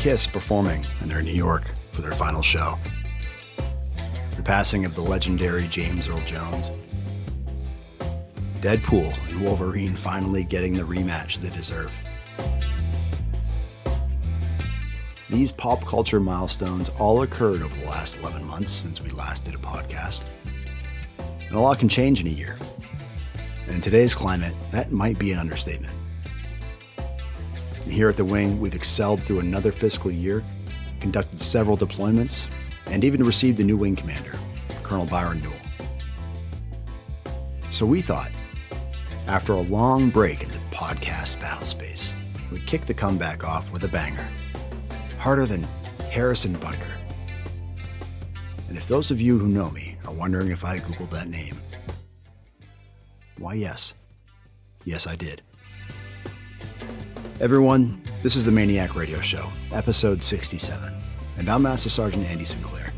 Kiss performing, and they're in New York for their final show. The passing of the legendary James Earl Jones. Deadpool and Wolverine finally getting the rematch they deserve. These pop culture milestones all occurred over the last 11 months since we last did a podcast. And a lot can change in a year. And in today's climate, that might be an understatement. Here at the Wing, we've excelled through another fiscal year, conducted several deployments, and even received a new wing commander, Colonel Byron Newell. So we thought, after a long break in the podcast battle space, we'd kick the comeback off with a banger. Harder than Harrison Butker. And if those of you who know me are wondering if I Googled that name, why yes. Yes, I did. Everyone, this is the MAINEiac Radio Show, episode 67, and I'm Master Sergeant Andy Sinclair.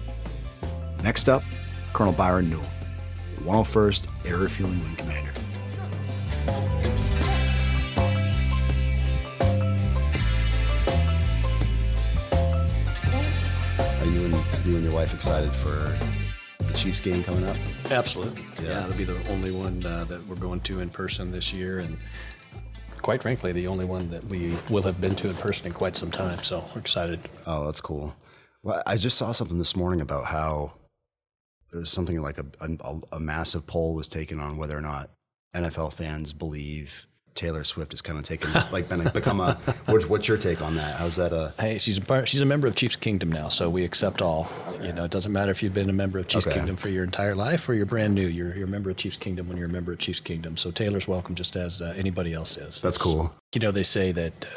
Next up, Colonel Byron Newell, the 101st Air Refueling Wing Commander. You and your wife excited for the Chiefs game coming up? Absolutely. Yeah, it'll be the only one that we're going to in person this year, and quite frankly, the only one that we will have been to in person in quite some time. So we're excited. Oh, that's cool. Well, I just saw something this morning about how there was something like a massive poll was taken on whether or not NFL fans believe Taylor Swift has kind of become a. What's your take on that? How's that? Hey, she's a member of Chiefs Kingdom now, so we accept all. You know, it doesn't matter if you've been a member of Chiefs Kingdom for your entire life or you're brand new. You're a member of Chiefs Kingdom when you're a member of Chiefs Kingdom. So Taylor's welcome just as anybody else is. That's cool. You know, they say that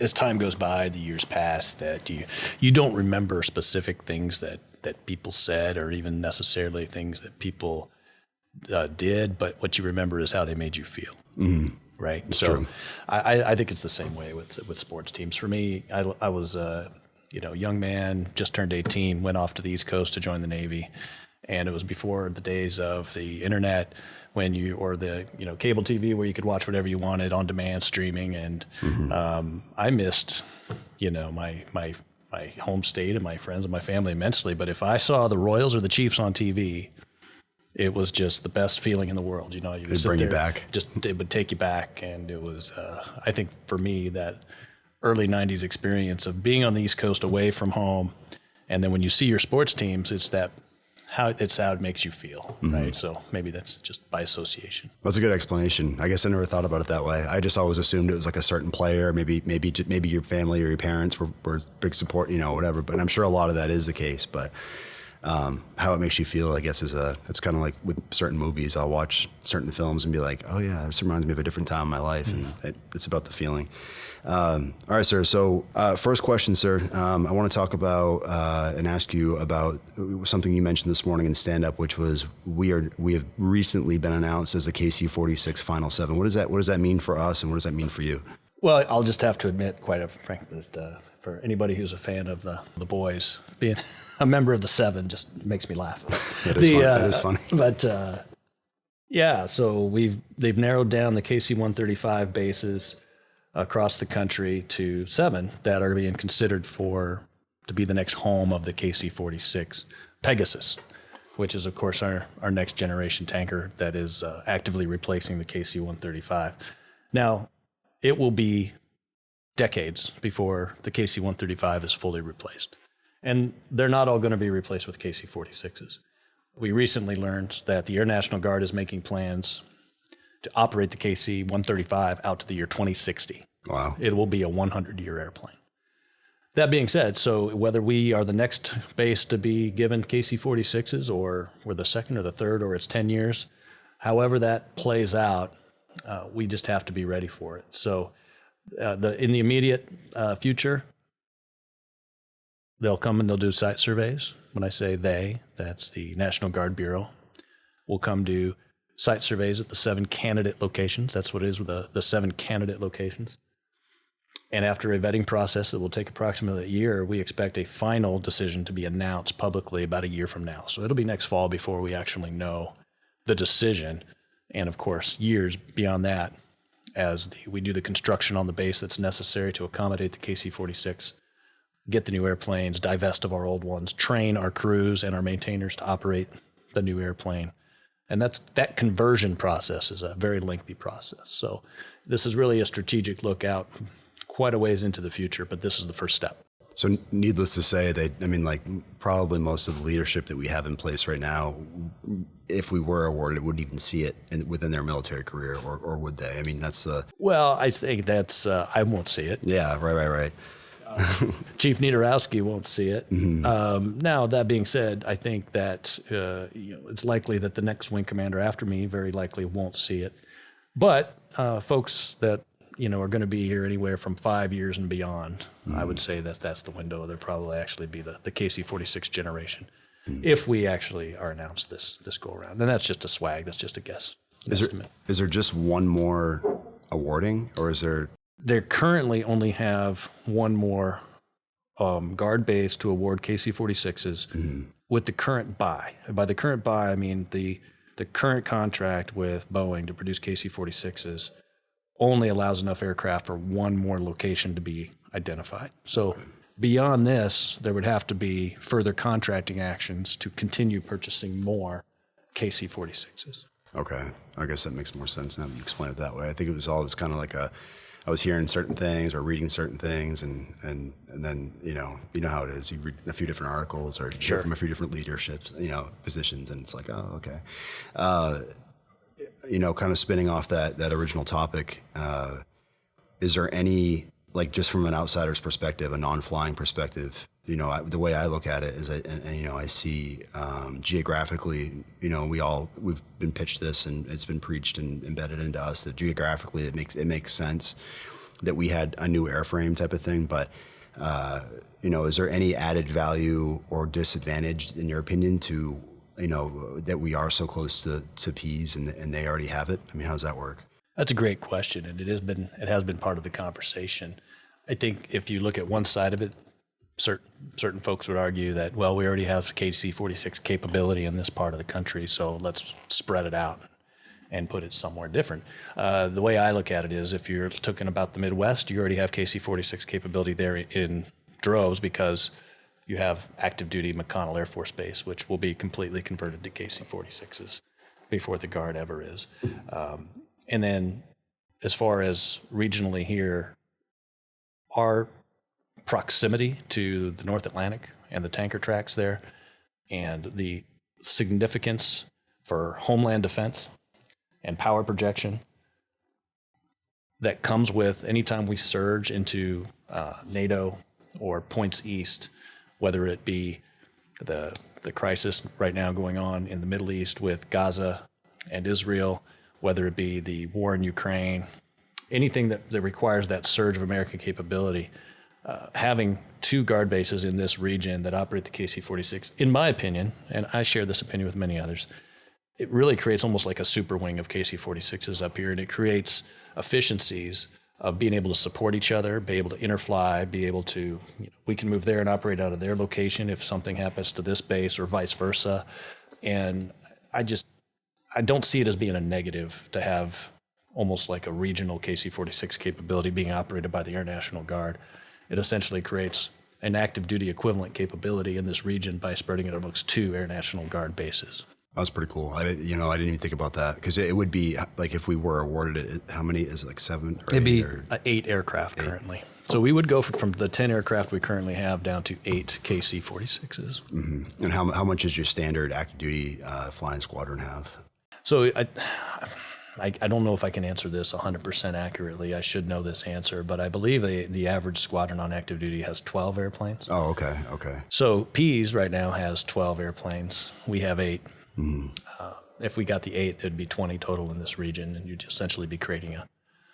as time goes by, the years pass, that you don't remember specific things that people said or even necessarily things that people did, but what you remember is how they made you feel. Mm-hmm. Right. That's so true. I think it's the same way with sports teams. For me, I was a young man, just turned 18, went off to the East Coast to join the Navy. And it was before the days of the internet or the cable TV where you could watch whatever you wanted on demand streaming. And I missed, my home state and my friends and my family immensely. But if I saw the Royals or the Chiefs on TV, it was just the best feeling in the world. You would It'd bring you back. It would take you back. And it was, I think for me, that early 90s experience of being on the East Coast away from home. And then when you see your sports teams, it's how it makes you feel, right? So maybe that's just by association. That's a good explanation. I guess I never thought about it that way. I just always assumed it was like a certain player, maybe your family or your parents were big support, whatever. But I'm sure a lot of that is the case. But how it makes you feel, I guess, it's kind of like with certain movies. I'll watch certain films and be like, oh yeah, this reminds me of a different time in my life, and it's about the feeling. All right, sir. So first question, sir, I want to talk about and ask you about something you mentioned this morning in stand-up, which was we have recently been announced as the KC-46 Final 7. What does that mean for us, and what does that mean for you? Well, I'll just have to admit, quite frankly, that for anybody who's a fan of the boys, being a member of the 7 just makes me laugh. That is funny. But so they've narrowed down the KC-135 bases across the country to 7 that are being considered to be the next home of the KC-46 Pegasus, which is, of course, our next generation tanker that is actively replacing the KC-135. Now, it will be decades before the KC-135 is fully replaced. And they're not all going to be replaced with KC-46s. We recently learned that the Air National Guard is making plans to operate the KC-135 out to the year 2060. Wow. It will be a 100-year airplane. That being said, so whether we are the next base to be given KC-46s or we're the second or the third or it's 10 years, however that plays out, we just have to be ready for it. So in the immediate future, they'll come and they'll do site surveys. When I say they, that's the National Guard Bureau. We'll come do site surveys at the 7 candidate locations. That's what it is with the 7 candidate locations. And after a vetting process that will take approximately a year, we expect a final decision to be announced publicly about a year from now. So it'll be next fall before we actually know the decision. And of course, years beyond that, as we do the construction on the base that's necessary to accommodate the KC-46, get the new airplanes, divest of our old ones, train our crews and our maintainers to operate the new airplane. And that conversion process is a very lengthy process. So this is really a strategic look out quite a ways into the future, but this is the first step. So needless to say, probably most of the leadership that we have in place right now, if we were awarded, wouldn't even see it within their military career, or would they? I mean, that's the... Well, I think that's, I won't see it. Yeah, right. Chief Niederowski won't see it. Mm-hmm. Now, that being said, I think that it's likely that the next wing commander after me very likely won't see it. But folks that are going to be here anywhere from 5 years and beyond, I would say that that's the window. They'll probably actually be the KC-46 generation, if we actually are announced this go around. And that's just a swag. That's just a guess. Is there just one more awarding, or is there... They currently only have one more guard base to award KC-46s with the current buy. And by the current buy, I mean the current contract with Boeing to produce KC-46s only allows enough aircraft for one more location to be identified. So beyond this, there would have to be further contracting actions to continue purchasing more KC-46s. Okay. I guess that makes more sense now that you explain it that way. I think it was always kind of like I was hearing certain things or reading certain things, and then you know how it is. You read a few different articles or hear from a few different leaderships, positions, and it's like, oh, okay. Kind of spinning off that original topic. Is there any, like, just from an outsider's perspective, a non-flying perspective? The way I look at it is, I see geographically, we've been pitched this, and it's been preached and embedded into us that geographically it makes sense that we had a new airframe type of thing. But is there any added value or disadvantage in your opinion to that we are so close to P's and they already have it? I mean, how does that work? That's a great question, and it has been part of the conversation. I think if you look at one side of it, certain folks would argue that, well, we already have KC-46 capability in this part of the country, so let's spread it out and put it somewhere different. The way I look at it is, if you're talking about the Midwest, you already have KC-46 capability there in droves, because you have active duty McConnell Air Force Base, which will be completely converted to KC-46s before the Guard ever is. And then as far as regionally here, our proximity to the North Atlantic and the tanker tracks there, and the significance for homeland defense and power projection that comes with anytime we surge into NATO or points east, whether it be the crisis right now going on in the Middle East with Gaza and Israel, whether it be the war in Ukraine, anything that requires that surge of American capability, having two guard bases in this region that operate the KC-46, in my opinion, and I share this opinion with many others, it really creates almost like a super wing of KC-46s up here, and it creates efficiencies of being able to support each other, be able to interfly, be able to, we can move there and operate out of their location if something happens to this base or vice versa. And I don't see it as being a negative to have almost like a regional KC-46 capability being operated by the Air National Guard. It essentially creates an active duty equivalent capability in this region by spreading it amongst two Air National Guard bases. That's pretty cool. I didn't even think about that, because it would be like, if we were awarded it, how many is it, like 7 or 8? It'd be 8 aircraft currently. So we would go from the 10 aircraft we currently have down to 8 KC-46s. Mm-hmm. And how much does your standard active duty flying squadron have? So I don't know if I can answer this 100% accurately. I should know this answer, but I believe the average squadron on active duty has 12 airplanes. Oh, okay. So P's right now has 12 airplanes. We have 8. Mm-hmm. If we got the 8, there'd be 20 total in this region, and you'd essentially be creating a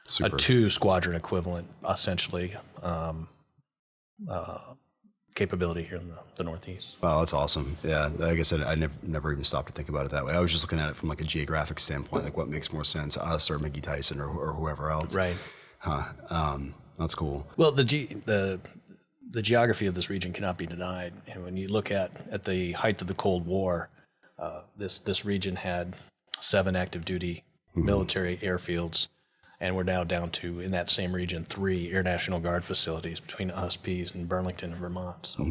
Super. 2 squadron equivalent, essentially, capability here in the Northeast. Wow, that's awesome. Yeah, like I said, I never even stopped to think about it that way. I was just looking at it from like a geographic standpoint, like what makes more sense, us or Mickey Tyson or whoever else. Right. That's cool. Well, the geography of this region cannot be denied. And when you look at the height of the Cold War, this region had 7 active duty military airfields And we're now down to, in that same region, 3 Air National Guard facilities between Usbees and Burlington and Vermont. So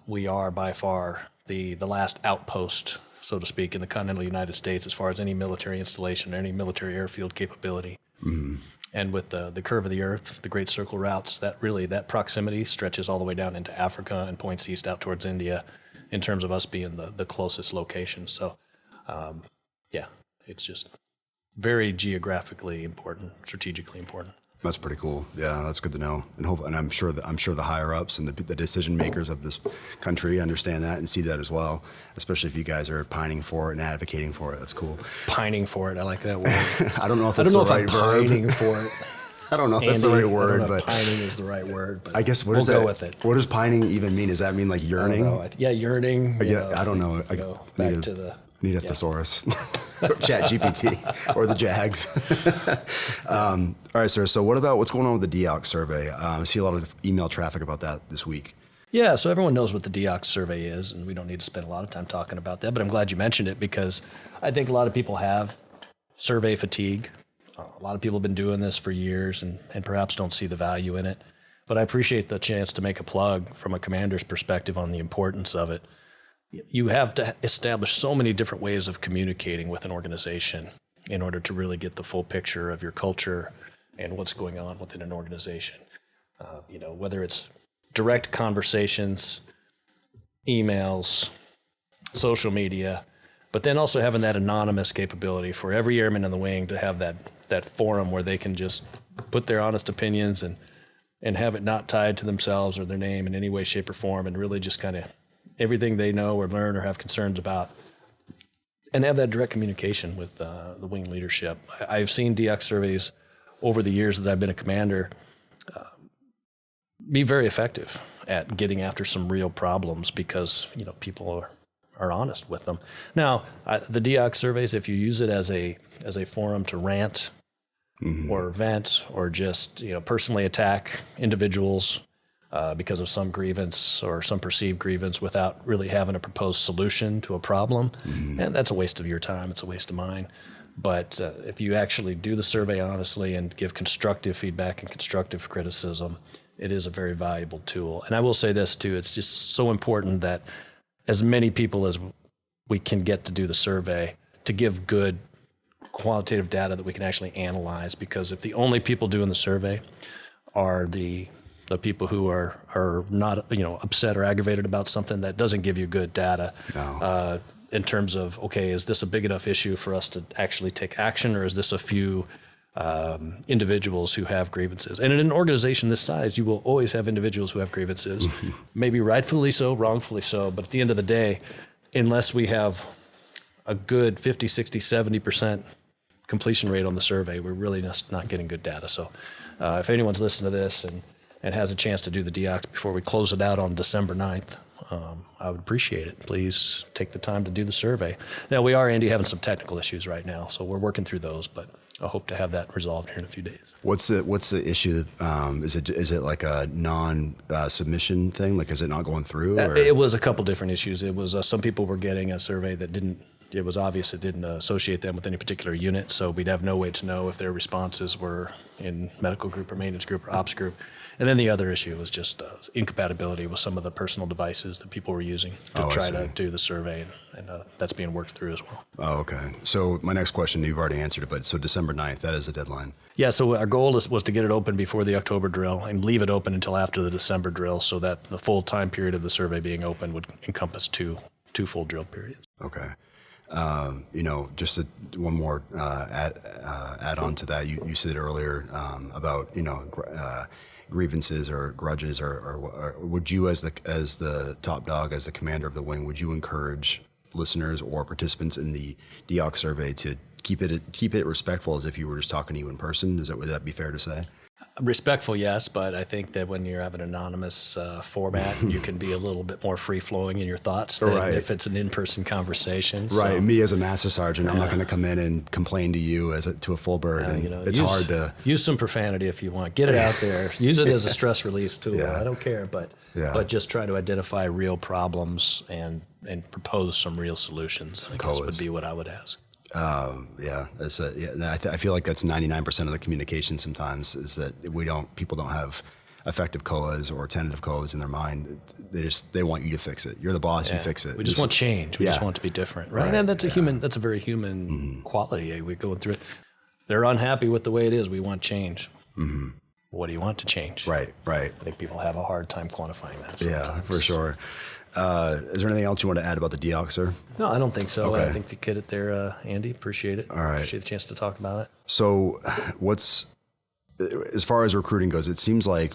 we are by far the last outpost, so to speak, in the continental United States as far as any military installation, any military airfield capability. And with the curve of the Earth, the Great Circle routes, that proximity stretches all the way down into Africa and points east out towards India in terms of us being the closest location. So, it's just very geographically important, strategically important. That's pretty cool. Yeah, that's good to know. And I'm sure the higher ups and the decision makers of this country understand that and see that as well. Especially if you guys are pining for it and advocating for it. That's cool. Pining for it. I like that word. I don't know if it's the right verb. Pining for it. I don't know if that's the right word, but pining is the right word. But I guess we'll go with it. What does pining even mean? Does that mean like yearning? I don't know. Yeah, yearning. I don't know. I need a thesaurus, Chat GPT, or the Jags. All right, sir. So what's going on with the DEOC survey? I see a lot of email traffic about that this week. Yeah, so everyone knows what the DEOC survey is, and we don't need to spend a lot of time talking about that, but I'm glad you mentioned it because I think a lot of people have survey fatigue. A lot of people have been doing this for years and perhaps don't see the value in it. But I appreciate the chance to make a plug from a commander's perspective on the importance of it. You have to establish so many different ways of communicating with an organization in order to really get the full picture of your culture and what's going on within an organization. Whether it's direct conversations, emails, social media, but then also having that anonymous capability for every airman in the wing to have that forum where they can just put their honest opinions and have it not tied to themselves or their name in any way, shape, or form, and really just kind of everything they know or learn or have concerns about, and have that direct communication with the wing leadership. I've seen DEOC surveys over the years that I've been a commander be very effective at getting after some real problems because people are honest with them. Now, the DEOC surveys, if you use it as a forum to rant or vent or just personally attack individuals because of some grievance or some perceived grievance without really having a proposed solution to a problem, and that's a waste of your time. It's a waste of mine. But if you actually do the survey honestly and give constructive feedback and constructive criticism, it is a very valuable tool. And I will say this too, it's just so important that as many people as we can get to do the survey to give good qualitative data that we can actually analyze, because if the only people doing the survey are the people who are not upset or aggravated about something, that doesn't give you good data. No. In terms of, okay, is this a big enough issue for us to actually take action, or is this a few individuals who have grievances? And in an organization this size, you will always have individuals who have grievances, maybe rightfully so, wrongfully so, but at the end of the day, unless we have a good 50, 60, 70% completion rate on the survey, we're really just not getting good data. So if anyone's listening to this and has a chance to do the DEOC before we close it out on December 9th, I would appreciate it. Please take the time to do the survey. Now, we are, Andy, having some technical issues right now, so we're working through those, but I hope to have that resolved here in a few days. What's the issue? Is it like a non-submission thing? Like, is it not going through? Or? It was a couple different issues. It was some people were getting a survey that it was obvious it didn't associate them with any particular unit, so we'd have no way to know if their responses were in medical group or maintenance group or ops group. And then the other issue was just incompatibility with some of the personal devices that people were using to try to do the survey, and that's being worked through as well. Oh, okay. So my next question, you've already answered it, but so December 9th, that is the deadline. Yeah, so our goal was to get it open before the October drill and leave it open until after the December drill so that the full time period of the survey being open would encompass two full drill periods. Okay. Just one more add on to that. You said earlier about grievances or grudges, or would you, as the top dog, as the commander of the wing, would you encourage listeners or participants in the DEOC survey to keep it respectful, as if you were just talking to you in person? Would that be fair to say? Respectful, yes, but I think that when you have an anonymous format, you can be a little bit more free-flowing in your thoughts than if it's an in-person conversation. Right. So, me as a master sergeant, I'm not going to come in and complain to you to a full bird. It's hard to use some profanity if you want. Get it out there. Use it as a stress release tool. Yeah. I don't care, but just try to identify real problems and propose some real solutions. I guess would be what I would ask. Yeah, I feel like that's 99% of the communication sometimes is that people don't have effective COAs or tentative COAs in their mind. They want you to fix it. You're the boss, you fix it. We just want change. We just want it to be different, right? And that's that's a very human quality. We're going through it. They're unhappy with the way it is. We want change. Mm-hmm. What do you want to change? Right. I think people have a hard time quantifying that sometimes. Yeah, for sure. Is there anything else you want to add about the DEOC, sir? No, I don't think so. Okay. I think to get it there, Andy. Appreciate it. All right. Appreciate the chance to talk about it. So as far as recruiting goes, it seems like,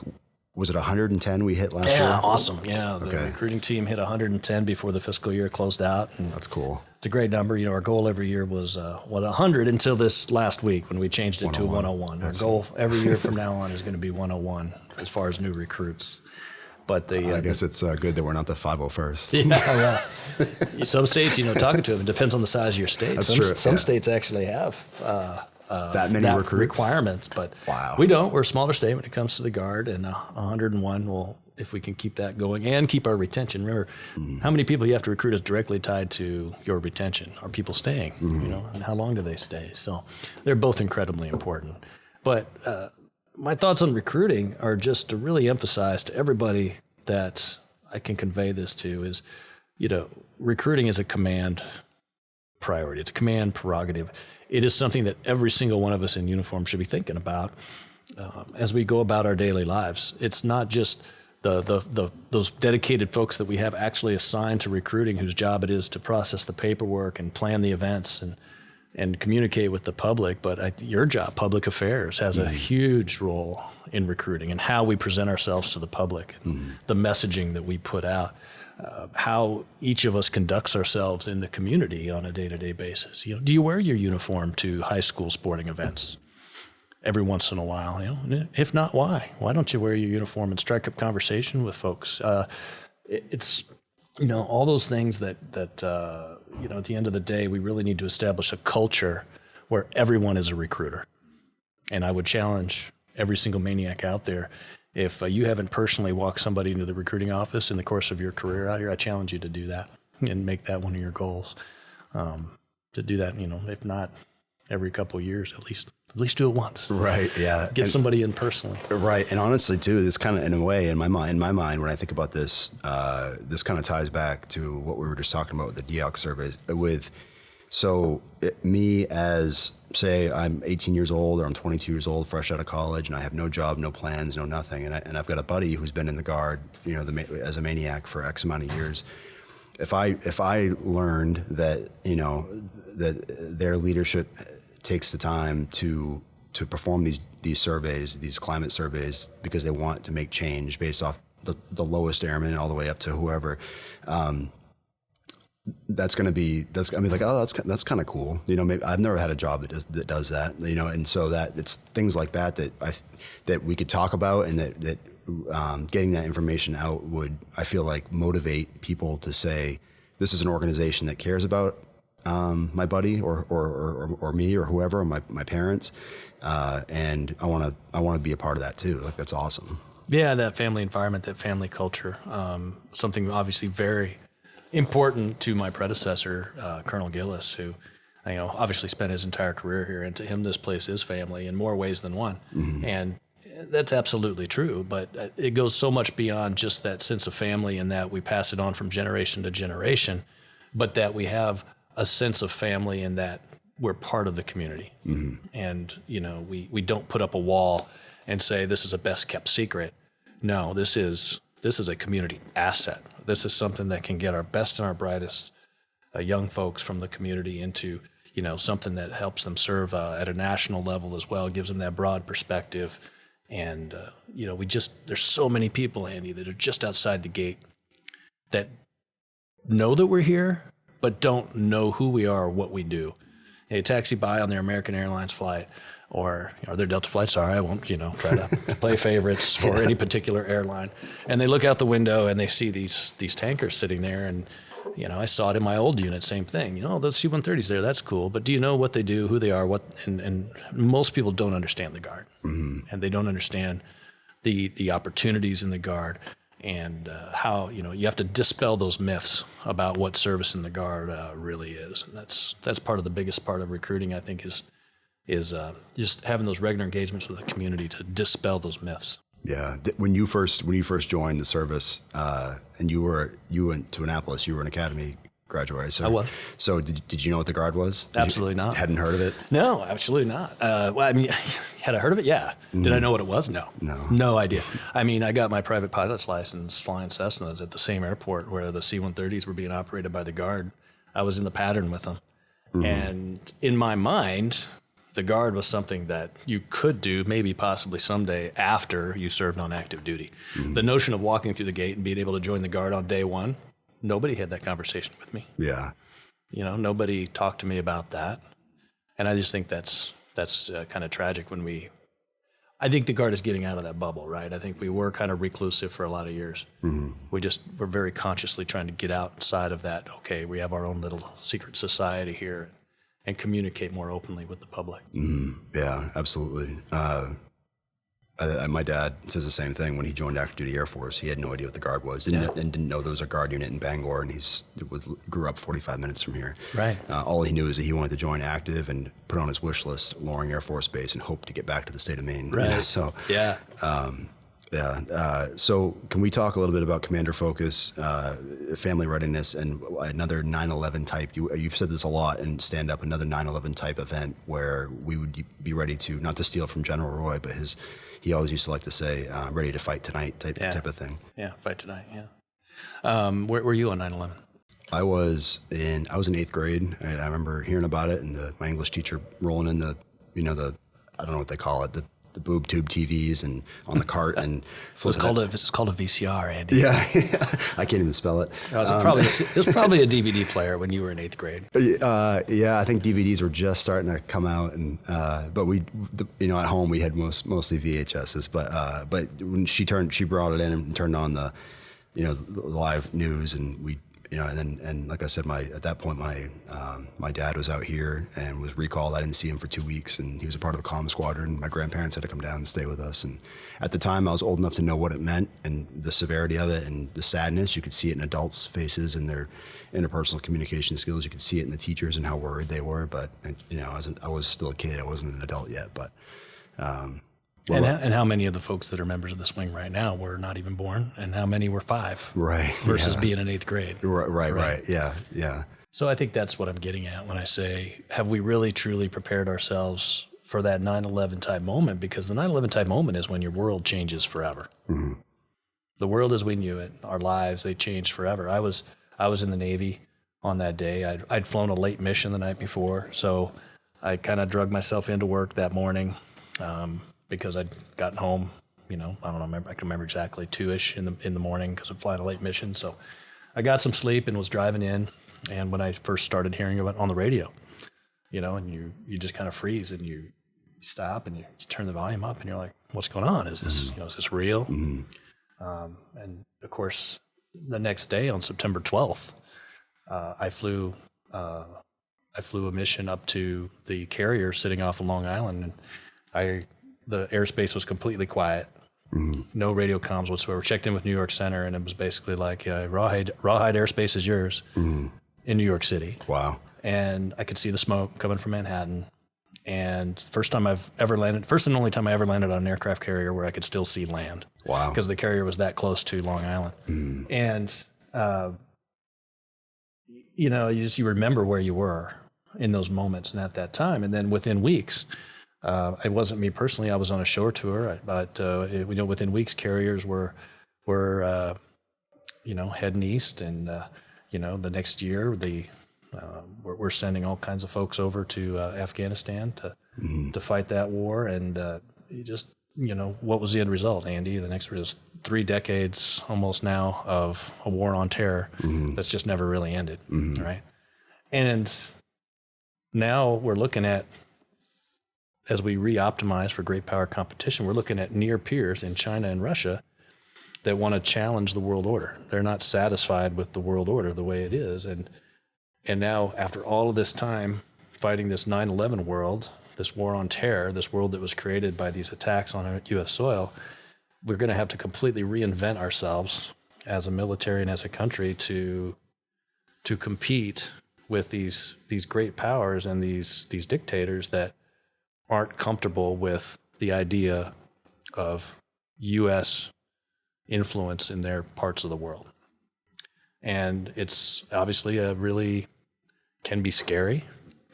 was it 110 we hit last year? Yeah, awesome. Yeah, the recruiting team hit 110 before the fiscal year closed out. And that's cool. It's a great number. Our goal every year was 100 until this last week when we changed it to 101. Our goal every year from now on is going to be 101 as far as new recruits. But I guess it's good that we're not the 501st. Yeah. Some states, talking to them, it depends on the size of your state. That's true. Some states actually have that many recruits requirements, but we don't. We're a smaller state when it comes to the Guard, and 101 will, if we can keep that going and keep our retention. Remember, how many people you have to recruit is directly tied to your retention. Are people staying? And how long do they stay? So they're both incredibly important. But my thoughts on recruiting are just to really emphasize to everybody that I can convey this to is, recruiting is a command priority. It's a command prerogative. It is something that every single one of us in uniform should be thinking about as we go about our daily lives. It's not just those dedicated folks that we have actually assigned to recruiting, whose job it is to process the paperwork and plan the events and communicate with the public. But your job, public affairs, has a huge role in recruiting and how we present ourselves to the public, and the messaging that we put out. How each of us conducts ourselves in the community on a day-to-day basis. Do you wear your uniform to high school sporting events? Every once in a while, If not, why? Why don't you wear your uniform and strike up conversation with folks? It's all those things that at the end of the day, we really need to establish a culture where everyone is a recruiter. And I would challenge every single MAINEiac out there. If you haven't personally walked somebody into the recruiting office in the course of your career out here, I challenge you to do that and make that one of your goals. To do that, if not every couple of years, at least do it once. Right. Yeah. Get somebody in personally. Right. And honestly, too, this kind of, in a way, in my mind, when I think about this, this kind of ties back to what we were just talking about with the DEOC surveys. Me as, say, I'm 18 years old or I'm 22 years old, fresh out of college, and I have no job, no plans, no nothing, and I've got a buddy who's been in the Guard, as a MAINEiac for X amount of years. If I learned that that their leadership takes the time to perform these surveys, these climate surveys, because they want to make change based off the lowest airman all the way up to whoever. That's kind of cool. Maybe I've never had a job that does that, and so that it's things like that we could talk about, and that getting that information out would, I feel like, motivate people to say, this is an organization that cares about my buddy or me or whoever, or my parents, and I want to be a part of that too. Like, that's awesome. Yeah, that family environment, that family culture, something obviously very important to my predecessor, Colonel Gillis, who obviously spent his entire career here, and to him this place is family in more ways than one. And that's absolutely true, but it goes so much beyond just that sense of family, and that we pass it on from generation to generation, but that we have a sense of family in that we're part of the community. And we don't put up a wall and say this is a best kept secret. No, this is a community asset. This is something that can get our best and our brightest young folks from the community into, something that helps them serve at a national level as well, gives them that broad perspective. And, there's so many people, Andy, that are just outside the gate that know that we're here, but don't know who we are or what we do. They taxi by on their American Airlines flight, or their Delta flight. Sorry, I won't, try to play favorites for any particular airline. And they look out the window and they see these tankers sitting there. And, I saw it in my old unit, same thing. Those C-130s there, that's cool. But do you know what they do, who they are, and most people don't understand the Guard. And they don't understand the opportunities in the Guard. and how, you have to dispel those myths about what service in the Guard really is. And that's part of the biggest part of recruiting, I think, is just having those regular engagements with the community to dispel those myths. Yeah. When you first joined the service, and you went to Annapolis, you were an academy graduate, right? So, I was. So did you know what the Guard was? Absolutely not. Hadn't heard of it? No, absolutely not. Well, I mean, had I heard of it? Yeah. Did I know what it was? No. No idea. I mean, I got my private pilot's license flying Cessnas at the same airport where the C-130s were being operated by the Guard. I was in the pattern with them. And in my mind, the Guard was something that you could do maybe possibly someday after you served on active duty. The notion of walking through the gate and being able to join the Guard on day one, nobody had that conversation with me. Yeah. Nobody talked to me about that. And I just think that's kind of tragic I think the Guard is getting out of that bubble, right? I think we were kind of reclusive for a lot of years. We're very consciously trying to get outside of that. Okay, we have our own little secret society here and communicate more openly with the public. Yeah, absolutely. My dad says the same thing. When he joined active duty Air Force, he had no idea what the Guard was, and didn't know there was a Guard unit in Bangor, and grew up 45 minutes from here. Right. All he knew is that he wanted to join active and put on his wish list Loring Air Force Base and hope to get back to the state of Maine. Right. So yeah. So can we talk a little bit about commander focus, family readiness, and another 9/11 type? You've said this a lot in stand up. Another 9/11 type event where we would be ready to, not to steal from General Roy, but he always used to like to say, "Ready to fight tonight" type of thing. Yeah, fight tonight. Yeah. Where were you on 9/11? I was in 8th grade, and I remember hearing about it, and my English teacher rolling in the I don't know what they call it, the boob tube TVs and on the cart and it's called a VCR, Andy. Yeah, I can't even spell it. It was probably a DVD player when you were in 8th grade. Yeah, I think DVDs were just starting to come out, and but at home we had mostly VHSs. But when she brought it in and turned on the live news, and we. And like I said, at that point, my dad was out here and was recalled. I didn't see him for 2 weeks, and he was a part of the comm squadron. My grandparents had to come down and stay with us. And at the time, I was old enough to know what it meant and the severity of it and the sadness. You could see it in adults' faces and their interpersonal communication skills. You could see it in the teachers and how worried they were. But I was still a kid. I wasn't an adult yet. But and how many of the folks that are members of the swing right now were not even born, and how many were 5? Right. Versus being in 8th grade. Right. Yeah. So I think that's what I'm getting at when I say, have we really truly prepared ourselves for that 9/11 type moment? Because the 9/11 type moment is when your world changes forever. The world as we knew it, our lives, they changed forever. I was in the Navy on that day. I'd flown a late mission the night before, so I kind of drug myself into work that morning. Because I'd gotten home, I don't know, I can remember exactly 2-ish in the morning because I'm flying a late mission. So I got some sleep and was driving in. And when I first started hearing about it on the radio, and you just kind of freeze and you stop and you turn the volume up and you're like, what's going on? Is this, is this real? And of course, the next day on September 12th, I flew a mission up to the carrier sitting off of Long Island, and the airspace was completely quiet, no radio comms whatsoever. Checked in with New York Center, and it was basically like, rawhide airspace is yours in New York City. Wow. And I could see the smoke coming from Manhattan. And first and only time I ever landed on an aircraft carrier where I could still see land. Wow. Because the carrier was that close to Long Island. And, you remember where you were in those moments and at that time. And then within weeks, it wasn't me personally. I was on a shore tour, but within weeks, carriers were heading east, and the next year we're sending all kinds of folks over to Afghanistan to fight that war, and what was the end result, Andy? The next was 3 decades almost now of a war on terror that's just never really ended, right? And now we're looking at, as we re-optimize for great power competition, we're looking at near peers in China and Russia that want to challenge the world order. They're not satisfied with the world order the way it is. And now, after all of this time fighting this 9/11 world, this war on terror, this world that was created by these attacks on U.S. soil, we're going to have to completely reinvent ourselves as a military and as a country to compete with these great powers and these dictators that aren't comfortable with the idea of U.S. influence in their parts of the world. And it's obviously can be scary,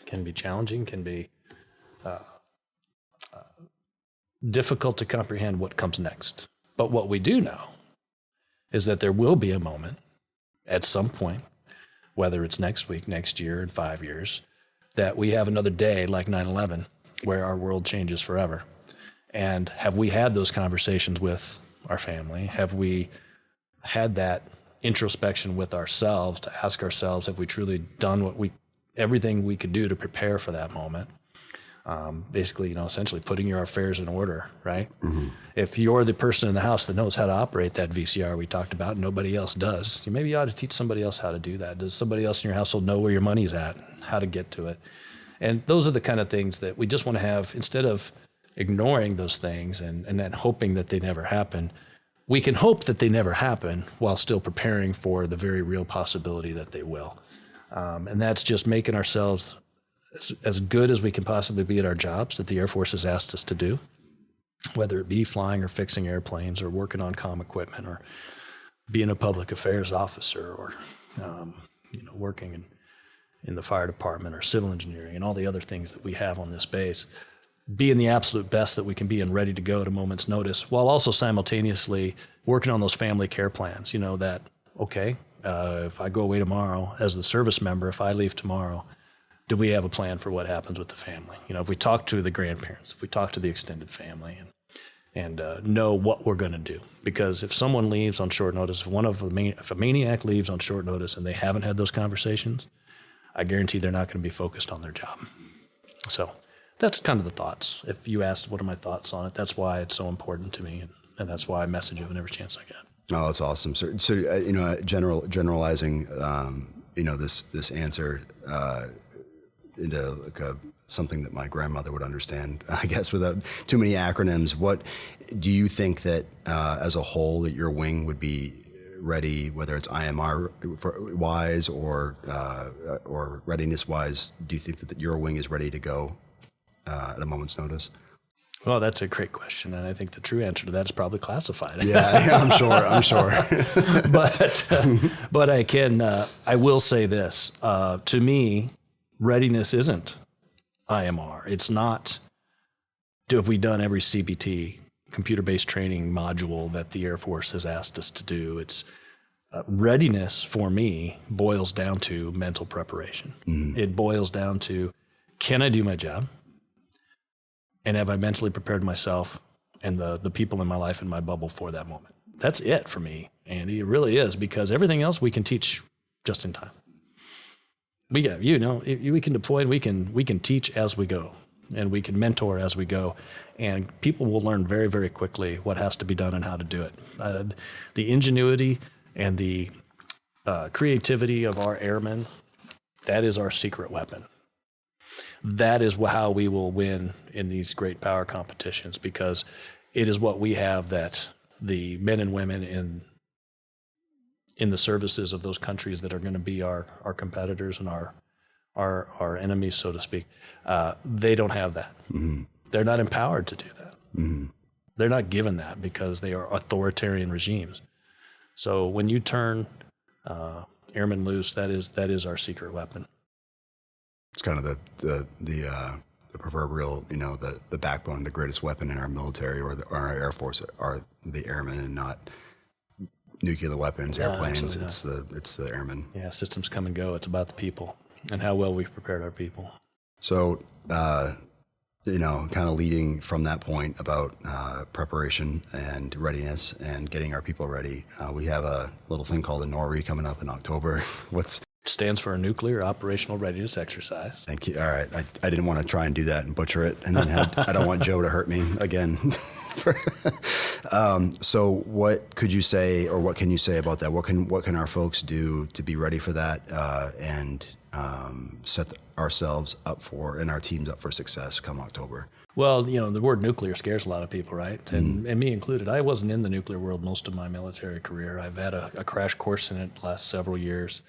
can be challenging, can be difficult to comprehend what comes next. But what we do know is that there will be a moment at some point, whether it's next week, next year, in 5 years, that we have another day like 9/11 where our world changes forever. And have we had those conversations with our family? Have we had that introspection with ourselves to ask ourselves, have we truly done everything we could do to prepare for that moment? Basically, essentially putting your affairs in order, right? Mm-hmm. If you're the person in the house that knows how to operate that VCR we talked about and nobody else does, maybe you ought to teach somebody else how to do that. Does somebody else in your household know where your money's at, how to get to it? And those are the kind of things that we just want to have, instead of ignoring those things and then hoping that they never happen. We can hope that they never happen while still preparing for the very real possibility that they will. And that's just making ourselves as good as we can possibly be at our jobs that the Air Force has asked us to do, whether it be flying or fixing airplanes or working on comm equipment or being a public affairs officer or working in the fire department or civil engineering and all the other things that we have on this base. Being the absolute best that we can be and ready to go at a moment's notice, while also simultaneously working on those family care plans. If I go away tomorrow as the service member, if I leave tomorrow, do we have a plan for what happens with the family? If we talk to the grandparents, if we talk to the extended family and know what we're going to do. Because if someone leaves on short notice, if a MAINEiac leaves on short notice and they haven't had those conversations, I guarantee they're not going to be focused on their job. So that's kind of the thoughts. If you asked what are my thoughts on it, that's why it's so important to me, and that's why I message it whenever chance I get. Oh, that's awesome. So generalizing, this answer into like something that my grandmother would understand, I guess, without too many acronyms. What do you think that, as a whole, that your wing would be ready, whether it's IMR wise or readiness wise? Do you think that your wing is ready to go at a moment's notice? Well, that's a great question, and I think the true answer to that is probably classified. Yeah, I'm sure. But I will say this. To me, readiness isn't IMR. It's not, have we done every CBT, computer-based training module that the Air Force has asked us to do? It's readiness for me boils down to mental preparation. Mm-hmm. It boils down to, can I do my job? And have I mentally prepared myself and the people in my life in my bubble for that moment? That's it for me, Andy. It really is, because everything else we can teach just in time. We can deploy and we can teach as we go, and we can mentor as we go, and people will learn very, very quickly what has to be done and how to do it. The ingenuity and the creativity of our airmen, that is our secret weapon. That is how we will win in these great power competitions, because it is what we have that the men and women in the services of those countries that are going to be our competitors and our enemies, so to speak, they don't have that. Mm-hmm. They're not empowered to do that. Mm-hmm. They're not given that because they are authoritarian regimes. So when you turn airmen loose, that is our secret weapon. It's kind of the proverbial, the backbone, the greatest weapon in our military or our Air Force are the airmen, and not nuclear weapons, airplanes. It's the airmen. Yeah, systems come and go. It's about the people and how well we've prepared our people. So, kind of leading from that point about preparation and readiness and getting our people ready, we have a little thing called the NORI coming up in October. Stands for a Nuclear Operational Readiness Exercise. Thank you. All right. I didn't want to try and do that and butcher it, and then I don't want Joe to hurt me again. So what could you say, or what can you say about that? What can our folks do to be ready for that? And set ourselves up for and our teams up for success come October? Well, the word nuclear scares a lot of people, right? And me included. I wasn't in the nuclear world most of my military career. I've had a crash course in it the last several years.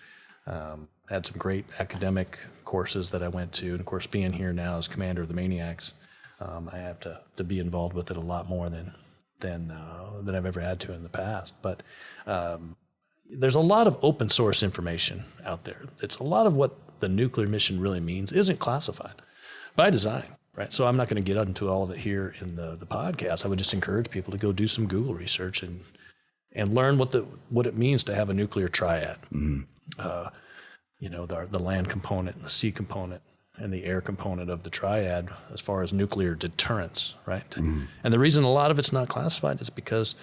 Had some great academic courses that I went to. And of course, being here now as commander of the MAINEiacs, I have to be involved with it a lot more than I've ever had to in the past. But there's a lot of open source information out there. It's a lot of what the nuclear mission really means isn't classified by design, right? So I'm not going to get into all of it here in the podcast. I would just encourage people to go do some Google research and learn what it means to have a nuclear triad. The land component and the sea component and the air component of the triad as far as nuclear deterrence, right? And the reason a lot of it's not classified is because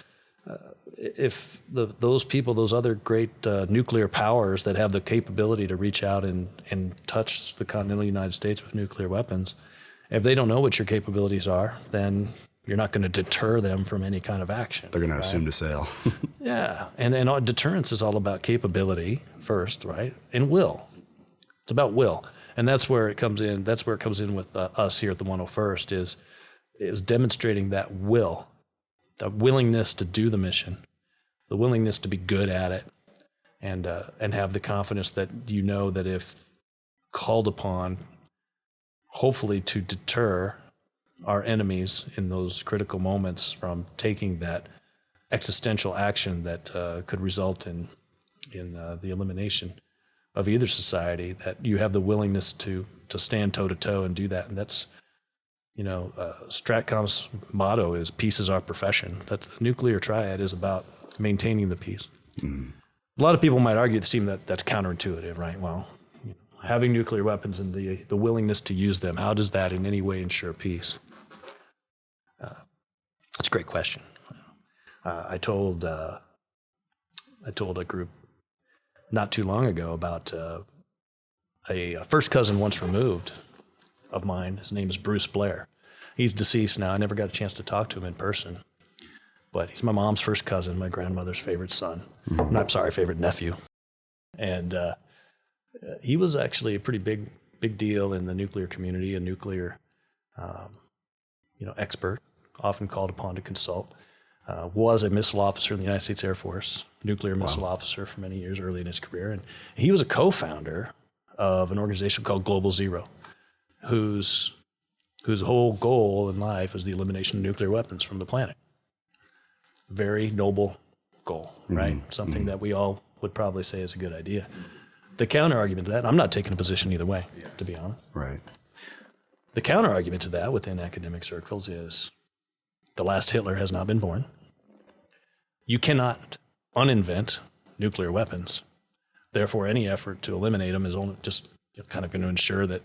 if those other great nuclear powers that have the capability to reach out and touch the continental United States with nuclear weapons, if they don't know what your capabilities are, then you're not going to deter them from any kind of action. They're going to assume to sail. Yeah, and deterrence is all about capability first, right? And will. It's about will, and that's where it comes in. That's where it comes in with us here at the 101st is demonstrating that will, the willingness to do the mission, the willingness to be good at it, and have the confidence that that if called upon, hopefully to deter our enemies in those critical moments from taking that existential action that could result in the elimination of either society, that you have the willingness to stand toe to toe and do that. And that's, STRATCOM's motto is peace is our profession. That's the nuclear triad is about maintaining the peace. A lot of people might argue that's counterintuitive, right? Well, having nuclear weapons and the willingness to use them, how does that in any way ensure peace? That's a great question. I told a group not too long ago about a first cousin once removed of mine. His name is Bruce Blair. He's deceased now. I never got a chance to talk to him in person, but he's my mom's first cousin, my grandmother's favorite son. Favorite nephew. And he was actually a pretty big deal in the nuclear community, a nuclear expert, often called upon to consult. Was a missile officer in the United States Air Force, nuclear missile officer for many years early in his career. And he was a co-founder of an organization called Global Zero, whose whole goal in life is the elimination of nuclear weapons from the planet. Very noble goal, right? Something that we all would probably say is a good idea. The counter argument to that, I'm not taking a position either way, to be honest. Right. The counter argument to that within academic circles is the last Hitler has not been born. You cannot uninvent nuclear weapons. Therefore, any effort to eliminate them is only just kind of going to ensure that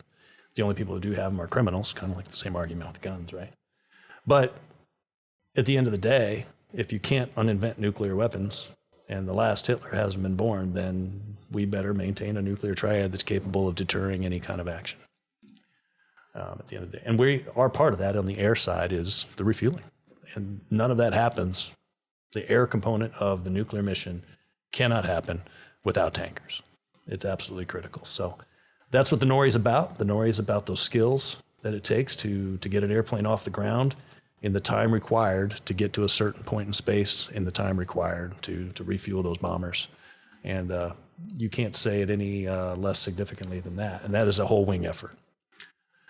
the only people who do have them are criminals, kind of like the same argument with guns, right? But at the end of the day, if you can't uninvent nuclear weapons and the last Hitler hasn't been born, then we better maintain a nuclear triad that's capable of deterring any kind of action at the end of the day. And our part of that on the air side is the refueling. And none of that happens. The air component of the nuclear mission cannot happen without tankers. It's absolutely critical. So that's what the NORI is about. The NORI is about those skills that it takes to get an airplane off the ground in the time required to get to a certain point in space in the time required to refuel those bombers. And you can't say it any less significantly than that. And that is a whole wing effort.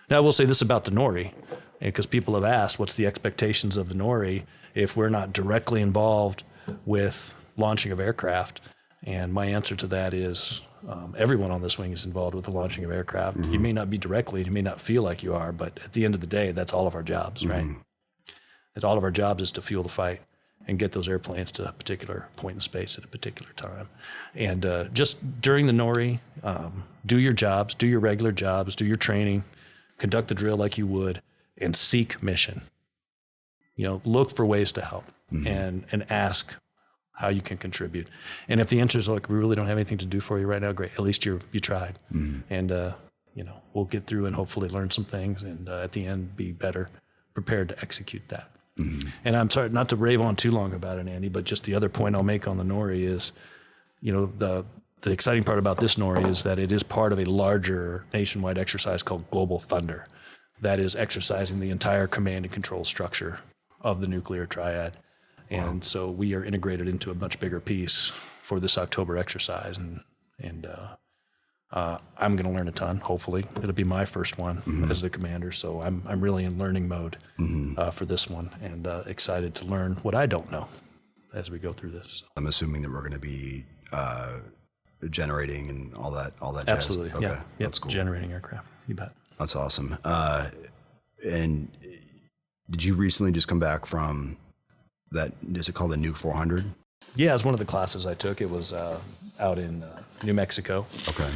Now, I will say this about the NORI, because people have asked, what's the expectations of the NORI if we're not directly involved with launching of aircraft? And my answer to that is everyone on this wing is involved with the launching of aircraft. You may not be directly, you may not feel like you are, but at the end of the day, that's all of our jobs, right? It's all of our jobs is to fuel the fight and get those airplanes to a particular point in space at a particular time. And just during the NORI, do your jobs, do your regular jobs, do your training, conduct the drill like you would, and seek mission. Look for ways to help and ask how you can contribute. And if the answer is, look, we really don't have anything to do for you right now, great. At least you tried. And, we'll get through and hopefully learn some things and at the end be better prepared to execute that. And I'm sorry not to rave on too long about it, Andy, but just the other point I'll make on the NORI is, the the exciting part about this NORI is that it is part of a larger nationwide exercise called Global Thunder that is exercising the entire command and control structure of the nuclear triad. And so we are integrated into a much bigger piece for this October exercise. And I'm going to learn a ton, hopefully. It'll be my first one as the commander. So I'm really in learning mode for this one, and excited to learn what I don't know as we go through this. I'm assuming that we're going to be generating and all that jazz. Absolutely. Okay. Yeah. That's cool. Generating aircraft. You bet. That's awesome. And did you recently just come back from that? Is it called the Nuke 400? Yeah, it was one of the classes I took. It was out in New Mexico. Okay.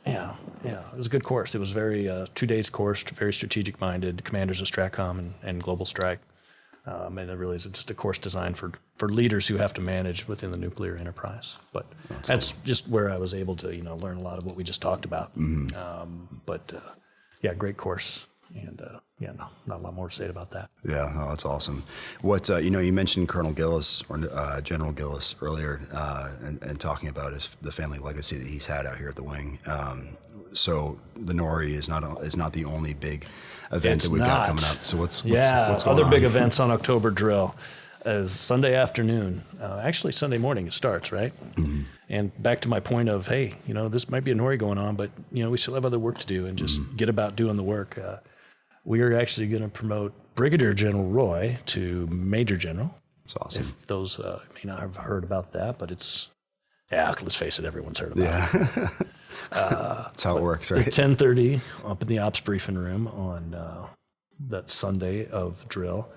Yeah, it was a good course. It was very 2 days course, very strategic minded. Commanders of Stratcom and Global Strike, and it really is just a course designed for leaders who have to manage within the nuclear enterprise. But that's cool. Just where I was able to learn a lot of what we just talked about. Yeah, great course. And not a lot more to say about that. Yeah, no, that's awesome. What you mentioned Colonel Gillis or General Gillis earlier, and talking about the family legacy that he's had out here at the wing. So the NORI is not the only big event that we've got coming up. So what's going other on? big events on October drill is Sunday afternoon. Actually, Sunday morning it starts, right? Mm-hmm. And back to my point of, hey, this might be a NORI going on, but we still have other work to do, and just get about doing the work. We are actually going to promote Brigadier General Roy to Major General. That's awesome. If those may not have heard about that, but let's face it, everyone's heard about it. That's how it works, right? At 10:30 up in the ops briefing room on that Sunday of drill,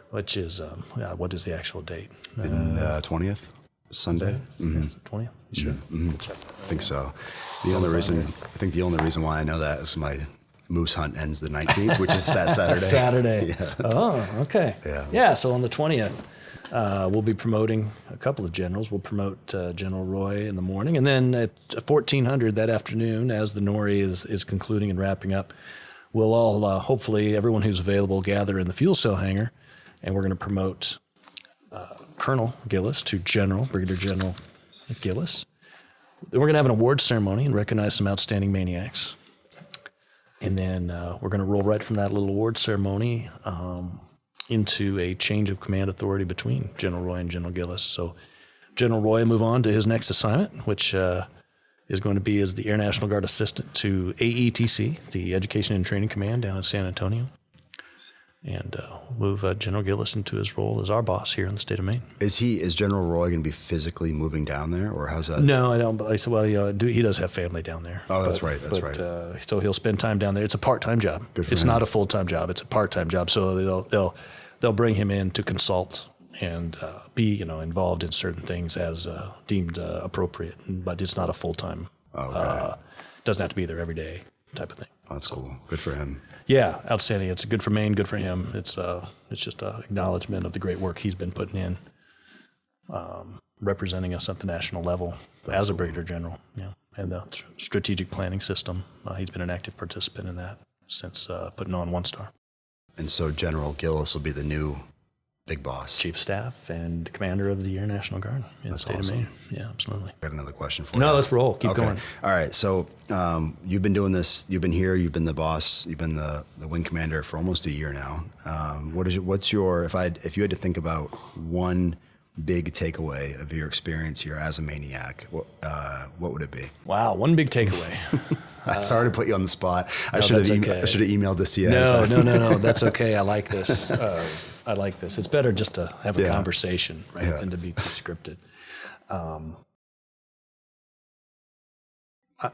which is, what is the actual date? 20th, Sunday. Mm-hmm. 20th? You sure? Mm-hmm. I think so. The only reason why I know that is my moose hunt ends the 19th, which is that Saturday. Saturday. Yeah. Oh, okay. Yeah. So on the 20th, we'll be promoting a couple of generals. We'll promote General Roy in the morning, and then at 1400 that afternoon, as the NORI is concluding and wrapping up, we'll all, hopefully everyone who's available, gather in the fuel cell hangar, and we're going to promote Colonel Gillis to Brigadier General Gillis. Then we're going to have an award ceremony and recognize some outstanding MAINEiacs. And then we're going to roll right from that little award ceremony into a change of command authority between General Roy and General Gillis. So General Roy will move on to his next assignment, which is going to be as the Air National Guard Assistant to AETC, the Education and Training Command down in San Antonio. And move General Gillis into his role as our boss here in the state of Maine. Is General Roy going to be physically moving down there, or how's that? No, I don't. I said, he does have family down there. Oh, that's right. So he'll spend time down there. It's a part-time job. It's not a full-time job. It's a part-time job. So they'll bring him in to consult and be involved in certain things as deemed appropriate, but it's not a full-time. Doesn't have to be there every day type of thing. Oh, that's cool. Good for him. Yeah, outstanding. It's good for Maine, good for him. It's just an acknowledgement of the great work he's been putting in, representing us at the national level as a Brigadier General. Yeah, and the strategic planning system. He's been an active participant in that since putting on 1-star. And so General Gillis will be the new big boss. Chief of Staff and Commander of the Air National Guard in the state of Maine. Yeah, absolutely. I got another question for you. No, let's roll. Keep going. All right. So you've been doing this. You've been here. You've been the boss. You've been the wing commander for almost a year now. What's your if you had to think about one big takeaway of your experience here as a MAINEiac, what would it be? Wow, one big takeaway. Sorry to put you on the spot. I should have emailed this to you. No. That's okay. I like this. It's better just to have a conversation, right, than to be too scripted.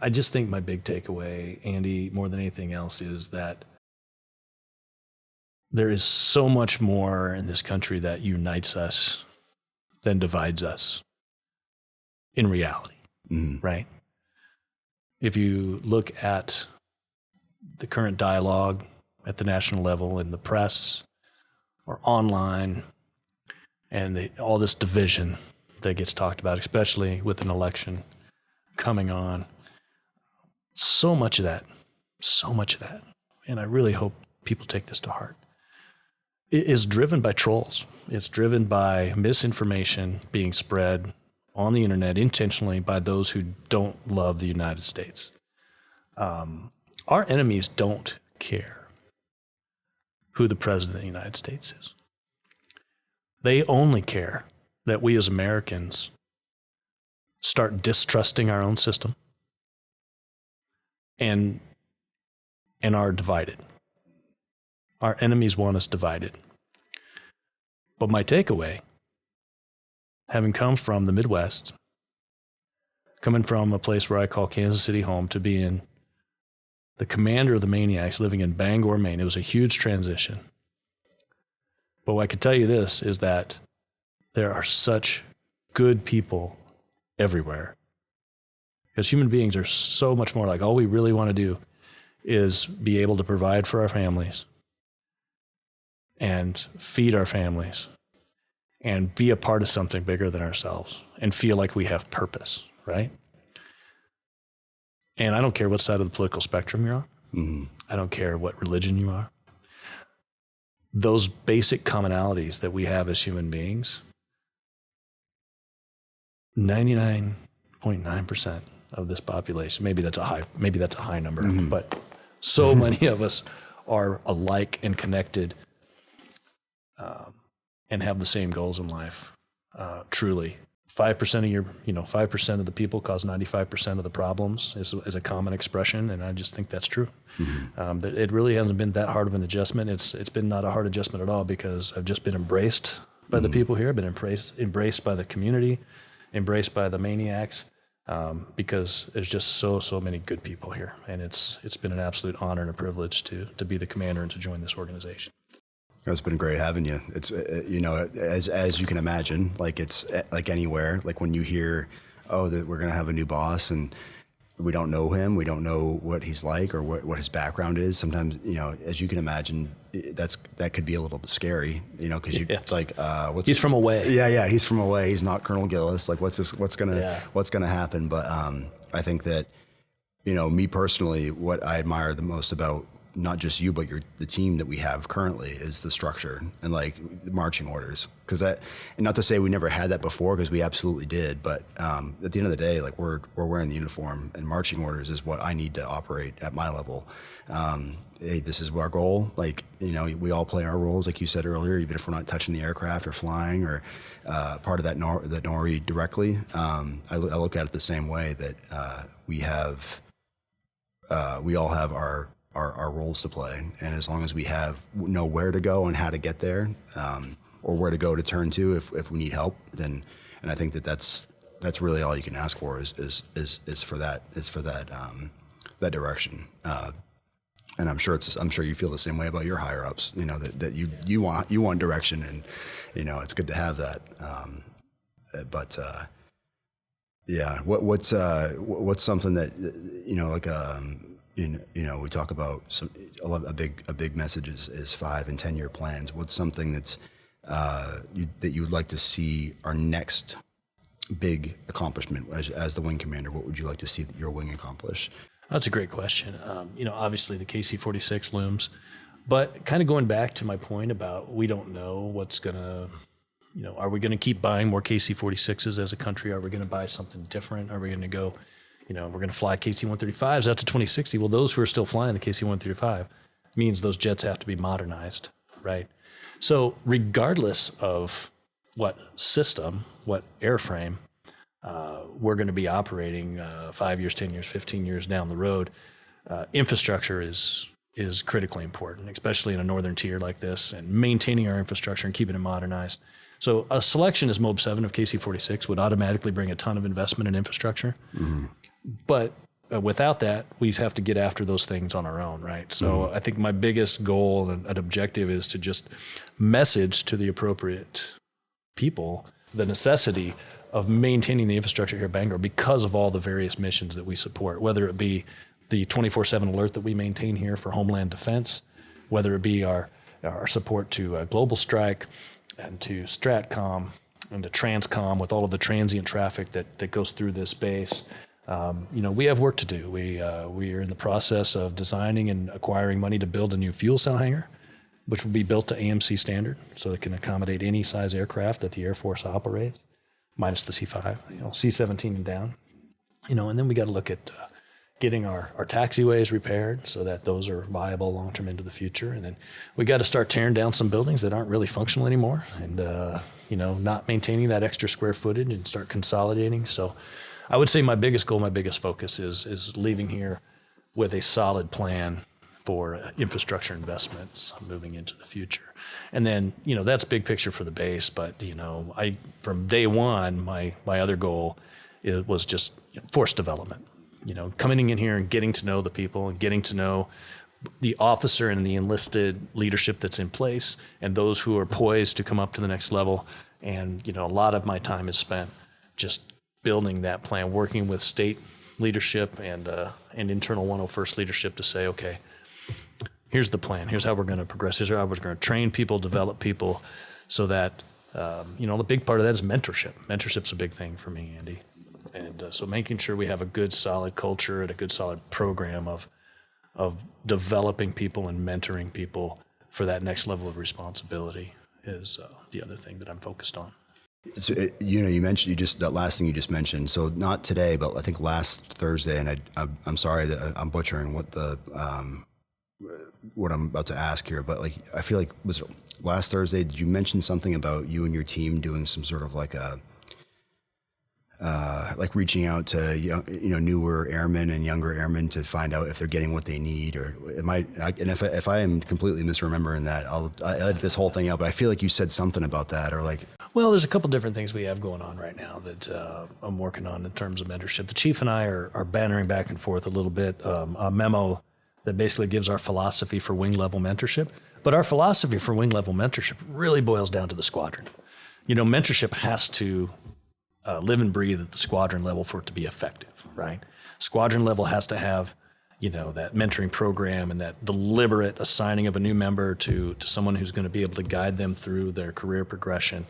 I just think my big takeaway, Andy, more than anything else, is that there is so much more in this country that unites us than divides us in reality, right? If you look at the current dialogue at the national level in the press or online, and all this division that gets talked about, especially with an election coming on, so much of that, and I really hope people take this to heart, it is driven by trolls. It's driven by misinformation being spread on the internet intentionally by those who don't love the United States. Our enemies don't care who the president of the United States is. They only care that we as Americans start distrusting our own system and are divided. Our enemies want us divided. But my takeaway, having come from the Midwest, coming from a place where I call Kansas City home, to being the commander of the MAINEiacs living in Bangor, Maine, it was a huge transition. But what I can tell you this is that there are such good people everywhere. Because human beings are so much more like, all we really want to do is be able to provide for our families and feed our families and be a part of something bigger than ourselves and feel like we have purpose, right? And I don't care what side of the political spectrum you're on. Mm-hmm. I don't care what religion you are. Those basic commonalities that we have as human beings, 99.9% of this population, maybe that's a high number, mm-hmm. but so many of us are alike and connected, and have the same goals in life. Truly, 5% of the people cause 95% of the problems is a common expression, and I just think that's true. Mm-hmm. That it really hasn't been that hard of an adjustment. It's been not a hard adjustment at all, because I've just been embraced by the people here. I've been embraced by the community, embraced by the MAINEiacs, because there's just so many good people here, and it's been an absolute honor and a privilege to be the commander and to join this organization. It's been great having you. It's, as you can imagine, like it's like anywhere, like when you hear, that we're going to have a new boss and we don't know him, we don't know what he's like or what his background is. Sometimes, as you can imagine, that could be a little bit scary, because it's like, he's from away. Yeah. He's from away. He's not Colonel Gillis. Like what's going to happen? But, I think that, me personally, what I admire the most about not just you, but the team that we have currently is the structure and like marching orders. And not to say we never had that before, because we absolutely did. But at the end of the day, like we're wearing the uniform, and marching orders is what I need to operate at my level. Hey, this is our goal. Like, we all play our roles, like you said earlier, even if we're not touching the aircraft or flying or part of that NORI directly. I look at it the same way that we all have our roles to play, and as long as we know where to go and how to get there, or where to go to turn to if we need help, then, and I think that's really all you can ask for is for that direction. And I'm sure you feel the same way about your higher ups. That you want direction, and it's good to have that. What's something that like we talk about a big message is 5 and 10 year plans. What's something that's that you would like to see our next big accomplishment as the wing commander? What would you like to see your wing accomplish? That's a great question. Obviously the KC-46 looms, but kind of going back to my point about we don't know what's gonna, are we going to keep buying more KC-46s as a country? Are we going to buy something different? Are we going to go? We're going to fly KC-135s out to 2060. Well, those who are still flying the KC-135 means those jets have to be modernized, right? So regardless of what system, what airframe we're going to be operating 5 years, 10 years, 15 years down the road, infrastructure is critically important, especially in a northern tier like this, and maintaining our infrastructure and keeping it modernized. So a selection as MOB 7 of KC-46 would automatically bring a ton of investment in infrastructure. Mm-hmm. But without that, we have to get after those things on our own, right? So I think my biggest goal and objective is to just message to the appropriate people the necessity of maintaining the infrastructure here at Bangor because of all the various missions that we support, whether it be the 24/7 alert that we maintain here for Homeland Defense, whether it be our support to Global Strike and to Stratcom and to Transcom with all of the transient traffic that goes through this base. We have work to do. We are in the process of designing and acquiring money to build a new fuel cell hangar, which will be built to AMC standard, so it can accommodate any size aircraft that the Air Force operates. minus the C5, C17 and down, and then we got to look at getting our taxiways repaired so that those are viable long-term into the future. And then we got to start tearing down some buildings that aren't really functional anymore and, not maintaining that extra square footage and start consolidating. So I would say my biggest goal, my biggest focus is leaving here with a solid plan for infrastructure investments moving into the future. And then, that's big picture for the base. But, from day one, my other goal was just force development. Coming in here and getting to know the people and getting to know the officer and the enlisted leadership that's in place and those who are poised to come up to the next level. And, a lot of my time is spent just building that plan, working with state leadership and internal 101st leadership to say, okay, here's the plan. Here's how we're going to progress. Here's how we're going to train people, develop people so that, the big part of that is mentorship. Mentorship's a big thing for me, Andy. And so making sure we have a good, solid culture and a good, solid program of developing people and mentoring people for that next level of responsibility is the other thing that I'm focused on. So, you mentioned that last thing you just mentioned. So not today, but I think last Thursday, and I'm sorry that I'm butchering what what I'm about to ask here, but I feel like was it last Thursday? Did you mention something about you and your team doing some sort of reaching out to newer airmen and younger airmen to find out if they're getting what they need, or and if I am completely misremembering that, I'll edit this whole thing out. But I feel like you said something about that, or Well, there's a couple different things we have going on right now that I'm working on in terms of mentorship. The chief and I are bantering back and forth a little bit. A memo that basically gives our philosophy for wing level mentorship, but our philosophy for wing level mentorship really boils down to the squadron. Mentorship has to live and breathe at the squadron level for it to be effective, right? Squadron level has to have, that mentoring program and that deliberate assigning of a new member to someone who's going to be able to guide them through their career progression.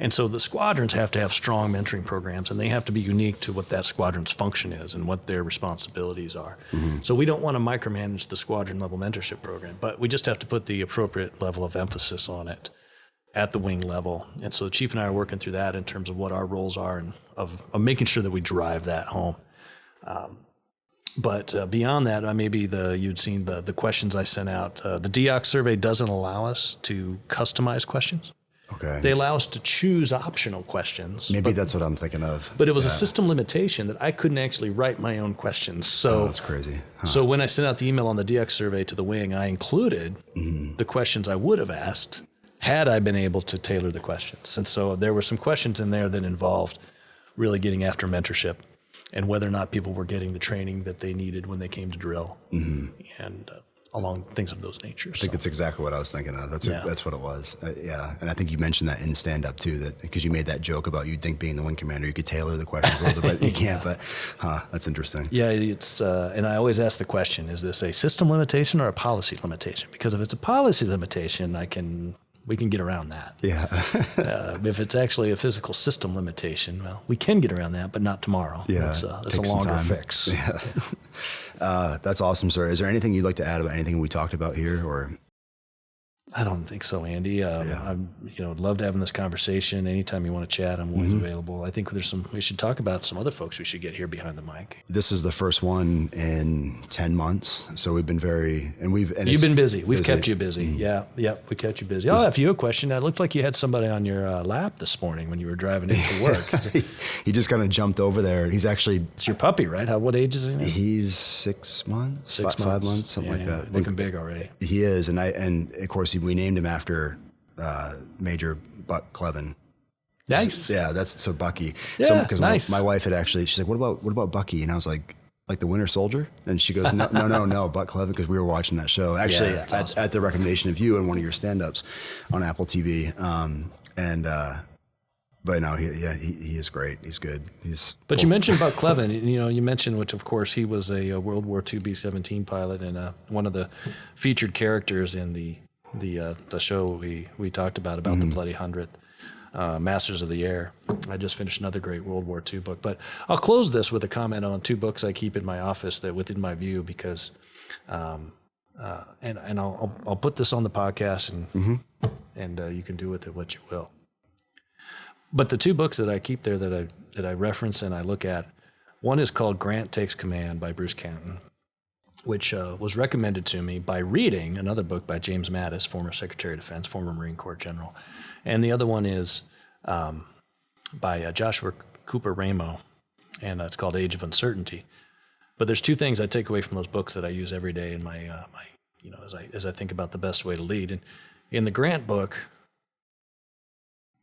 And so the squadrons have to have strong mentoring programs, and they have to be unique to what that squadron's function is and what their responsibilities are. Mm-hmm. So we don't want to micromanage the squadron level mentorship program, but we just have to put the appropriate level of emphasis on it at the wing level. And so the chief and I are working through that in terms of what our roles are and of making sure that we drive that home. But beyond that, you'd seen the questions I sent out. The DOC survey doesn't allow us to customize questions. Okay. They allow us to choose optional questions. Maybe that's what I'm thinking of. But it was a system limitation that I couldn't actually write my own questions. So that's crazy. Huh. So when I sent out the email on the DX survey to the wing, I included the questions I would have asked had I been able to tailor the questions. And so there were some questions in there that involved really getting after mentorship and whether or not people were getting the training that they needed when they came to drill. Mm-hmm. And along things of those natures. I think that's exactly what I was thinking of. That's what it was. Yeah. And I think you mentioned that in stand-up too, that because you made that joke about you'd think being the wing commander, you could tailor the questions a little bit, but you can't, but that's interesting. Yeah, it's, and I always ask the question, is this a system limitation or a policy limitation? Because if it's a policy limitation, we can get around that. Yeah. If it's actually a physical system limitation, well, we can get around that, but not tomorrow. Yeah. That's a longer fix. Yeah. That's awesome, sir. Is there anything you'd like to add about anything we talked about here, or? I don't think so, Andy. I'm, loved having this conversation. Anytime you want to chat, I'm always available. I think we should talk about some other folks we should get here behind the mic. This is the first one in 10 months. So we've been you've been busy. We've kept you busy. Yeah. We kept you busy. I'll ask you a question. It looked like you had somebody on your lap this morning when you were driving into work. He just kind of jumped over there. It's your puppy, right? What age is he now? He's 6 months, 5 months, something like that. Looking big already. He is. And of course, we named him after Major Buck Clevin. Nice. Yeah, that's so Bucky. Yeah, because nice. my wife had actually, she's like, what about Bucky? And I was like the Winter Soldier? And she goes, no, Buck Clevin, because we were watching that show. Actually, awesome. at the recommendation of you and one of your stand-ups on Apple TV. But no, he is great. He's good. But you mentioned Buck Clevin. You mentioned, which of course he was a World War II B-17 pilot and one of the featured characters in the show we talked about the Bloody 100th, Masters of the Air. I just finished another great World War II book. But I'll close this with a comment on 2 books I keep in my office that within my view because, and I'll put this on the podcast and you can do with it what you will. But the two books that I keep there that I reference and I look at, one is called Grant Takes Command by Bruce Canton, which was recommended to me by reading another book by James Mattis, former Secretary of Defense, former Marine Corps General. And the other one is by Joshua Cooper Ramo, and it's called Age of Uncertainty. But there's two things I take away from those books that I use every day in my as I think about the best way to lead. And in the Grant book,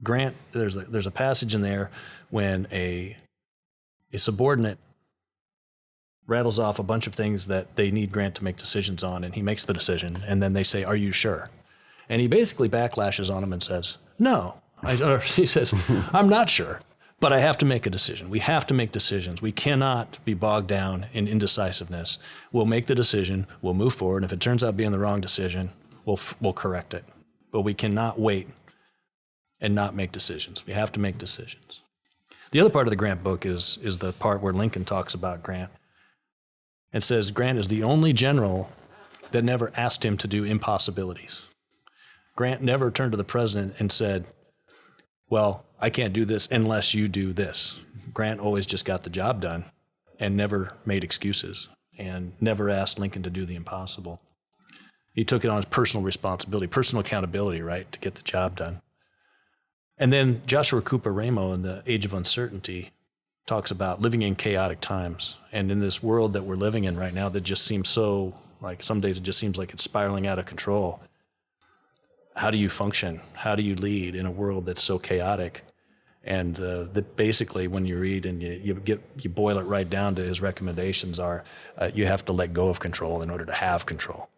there's a passage in there when a subordinate rattles off a bunch of things that they need Grant to make decisions on, and he makes the decision, and then they say, "Are you sure?" And he basically backlashes on him and says, "No." He says, "I'm not sure, but I have to make a decision. We have to make decisions. We cannot be bogged down in indecisiveness. We'll make the decision. We'll move forward. And if it turns out being the wrong decision, we'll correct it. But we cannot wait and not make decisions. We have to make decisions." The other part of the Grant book is the part where Lincoln talks about Grant. It says Grant is the only general that never asked him to do impossibilities. Grant never turned to the president and said, "Well, I can't do this unless you do this." Grant always just got the job done and never made excuses and never asked Lincoln to do the impossible. He took it on his personal responsibility, personal accountability, right, to get the job done. And then Joshua Cooper Ramo in The Age of Uncertainty talks about living in chaotic times. And in this world that we're living in right now that just seems so, like some days it just seems like it's spiraling out of control. How do you function? How do you lead in a world that's so chaotic? And basically when you read and you boil it right down to his recommendations are you have to let go of control in order to have control,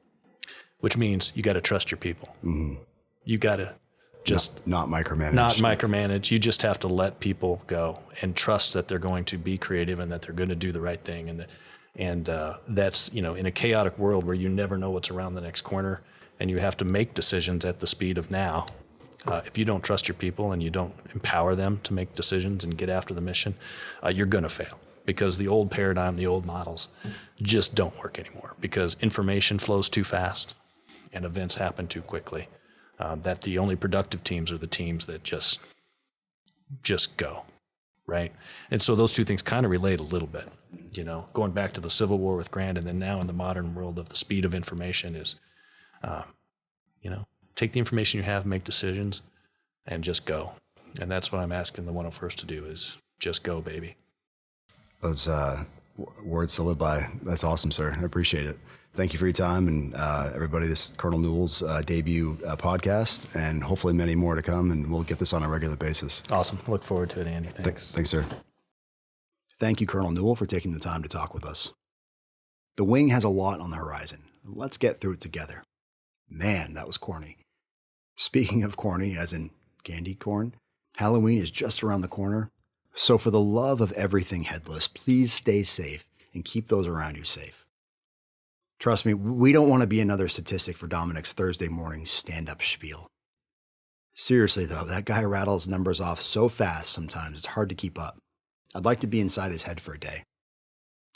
which means you got to trust your people. Mm-hmm. You got to just not micromanage. Not micromanage. You just have to let people go and trust that they're going to be creative and that they're going to do the right thing. And that's, in a chaotic world where you never know what's around the next corner and you have to make decisions at the speed of now. If you don't trust your people and you don't empower them to make decisions and get after the mission, you're going to fail because the old paradigm, the old models just don't work anymore because information flows too fast and events happen too quickly. That the only productive teams are the teams that just go, right? And so those two things kind of relate a little bit, going back to the Civil War with Grant and then now in the modern world of the speed of information is, take the information you have, make decisions, and just go. And that's what I'm asking the 101st to do is just go, baby. Those words to live by. That's awesome, sir. I appreciate it. Thank you for your time and everybody. This is Colonel Newell's debut podcast, and hopefully many more to come, and we'll get this on a regular basis. Awesome. Look forward to it, Andy. Thanks. Thanks, sir. Thank you, Colonel Newell, for taking the time to talk with us. The wing has a lot on the horizon. Let's get through it together. Man, that was corny. Speaking of corny, as in candy corn, Halloween is just around the corner. So for the love of everything headless, please stay safe and keep those around you safe. Trust me, we don't want to be another statistic for Dominic's Thursday morning stand-up spiel. Seriously, though, that guy rattles numbers off so fast sometimes it's hard to keep up. I'd like to be inside his head for a day.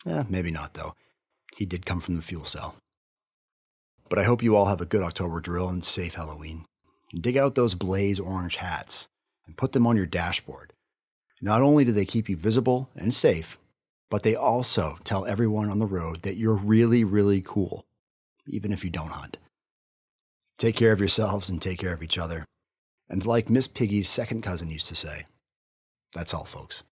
Maybe not, though. He did come from the fuel cell. But I hope you all have a good October drill and safe Halloween. And dig out those blaze orange hats and put them on your dashboard. Not only do they keep you visible and safe, but they also tell everyone on the road that you're really, really cool, even if you don't hunt. Take care of yourselves and take care of each other. And like Miss Piggy's second cousin used to say, that's all, folks.